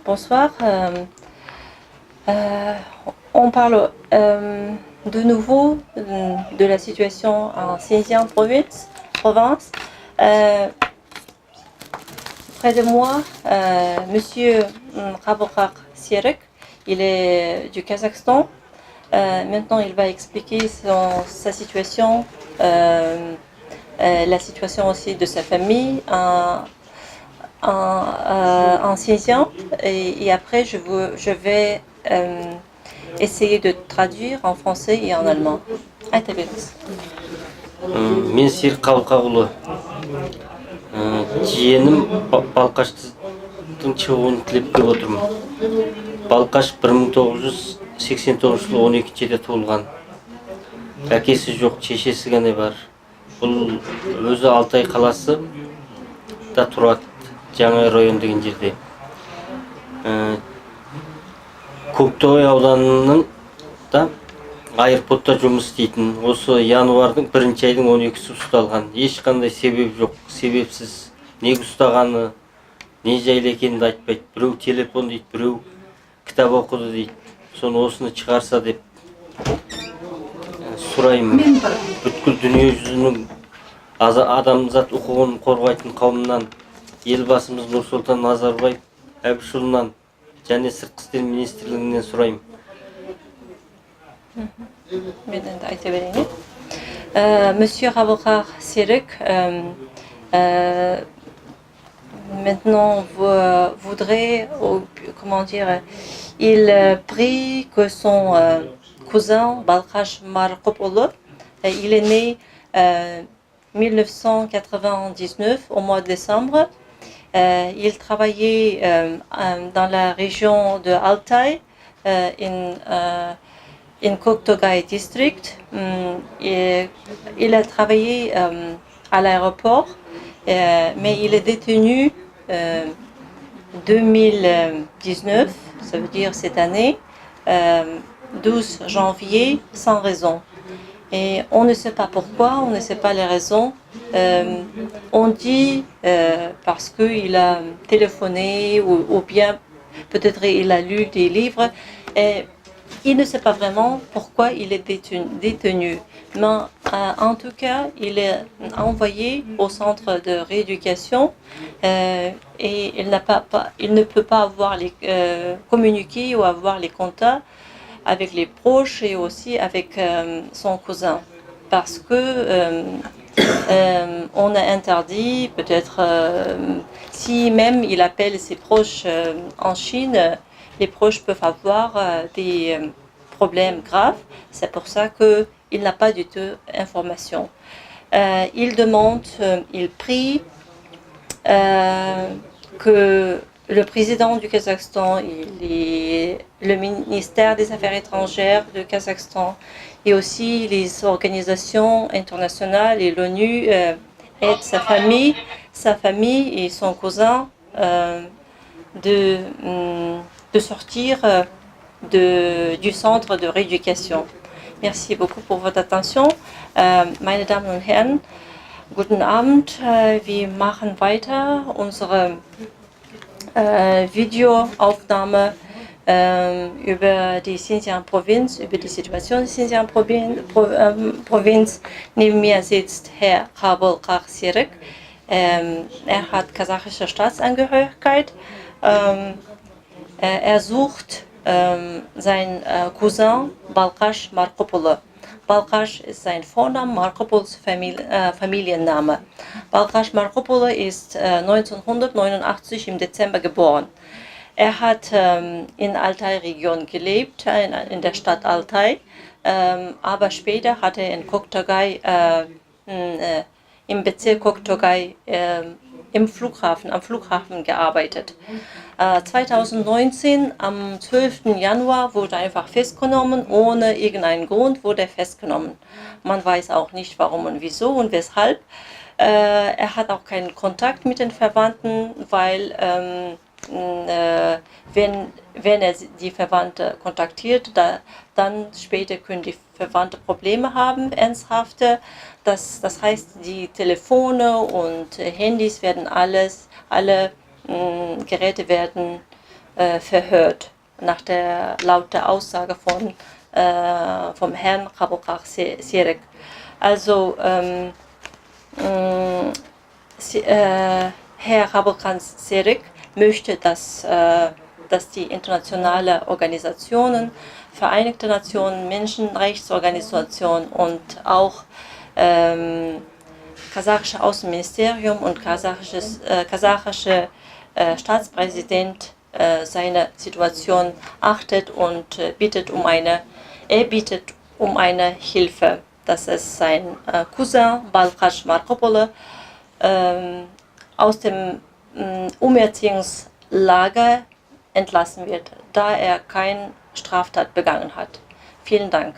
Bonsoir. On parle de nouveau de la situation en Xinjiang province. Près de moi, Monsieur Rabokhar Sierek, il est du Kazakhstan. Maintenant, il va expliquer sa situation, la situation aussi de sa famille en Xinjiang. Et après, je vais essayer de traduire en français et en allemand. Айта беріңіз. Мен Серік Қабылқағұлы, жиенім Балқаштың шығуын тілеп келіп отырмын. Балқаш 1989 жылы 12-де туылған. Әкесі жоқ, шешесі ғана бар. Бұл өзі Алтай қаласы да тұрады, Жаңа район деген жерде. Көктоғай ауданының да аэропортта жұмыс істейтін. Осы январдың 1 айдың 12-сі ұсталған. Ешқандай себеп жоқ, себепсіз. Не ұстағаны, не жайлы екенін айтпайды. Біреу телефон дейді, біреу кітап оқыды дейді. Соны осыны шығарса деп сұраймын. Бүткіл дүние жүзінің адамзат құқығын қорғайтын қауымнан, елбасымыз Нұрсұлтан Назарбаев Әбішұлынан және Сыртқы істер министрлігінен сұраймын. Monsieur Rabokhar Sierek maintenant voudrait, comment dire, il prie que son cousin Balkhash Markopoğlu, il est né 1999 au mois de décembre. Il travaillait dans la région de Altai, in Koktogay District. Il a travaillé à l'aéroport, mais il est détenu 2019, ça veut dire cette année, 12 janvier, sans raison. Et on ne sait pas pourquoi, on ne sait pas les raisons. On dit parce qu'il a téléphoné ou bien peut-être il a lu des livres. Et il ne sait pas vraiment pourquoi il est détenu. Mais en tout cas, il est envoyé au centre de rééducation et il ne peut pas avoir communiquer ou avoir les contacts avec les proches et aussi avec son cousin. Parce que on a interdit, peut-être, si même il appelle ses proches en Chine, les proches peuvent avoir des problèmes graves. C'est pour ça qu'il n'a pas du tout d'informations. Il demande, il prie que le président du Kazakhstan, le ministère des Affaires étrangères du Kazakhstan et aussi les organisations internationales et l'ONU aident sa famille et son cousin de sortir du centre de rééducation. Merci beaucoup pour votre attention. Meine Damen und Herren, guten Abend. Wir machen weiter unsere Videoaufnahme über die Xinjiang-Provinz, über die Situation der Xinjiang-Provinz. Neben mir sitzt Herr Rabokhar Sierek. Er hat kasachische Staatsangehörigkeit. Er sucht seinen Cousin Balkhash Markopoğlu. Balkhash ist sein Vorname, Markopoğlu's Familienname. Balkhash Markopoğlu ist 1989 im Dezember geboren. Er hat in Altai-Region gelebt, in der Stadt Altai, aber später hat er in Koktogay, im Bezirk Koktogay, am Flughafen gearbeitet. 2019, am 12. Januar, wurde er einfach festgenommen, ohne irgendeinen Grund wurde er festgenommen. Man weiß auch nicht warum und wieso und weshalb. Er hat auch keinen Kontakt mit den Verwandten, weil wenn er die Verwandten kontaktiert, dann später können die verwandte Probleme haben, ernsthafte. Das heißt, die Telefone und Handys werden alle Geräte werden verhört, nach der lauten Aussage vom Herrn Rabokar Sierek. Also Herr Rabokar Sierek möchte, dass die internationalen Organisationen, Vereinigte Nationen, Menschenrechtsorganisationen und auch kasachische Außenministerium und kasachische Staatspräsident seine Situation achtet und bietet um eine Hilfe. Das ist sein Cousin Balkhash Markopoulos aus dem Umerziehungslager entlassen wird, da er keine Straftat begangen hat. Vielen Dank.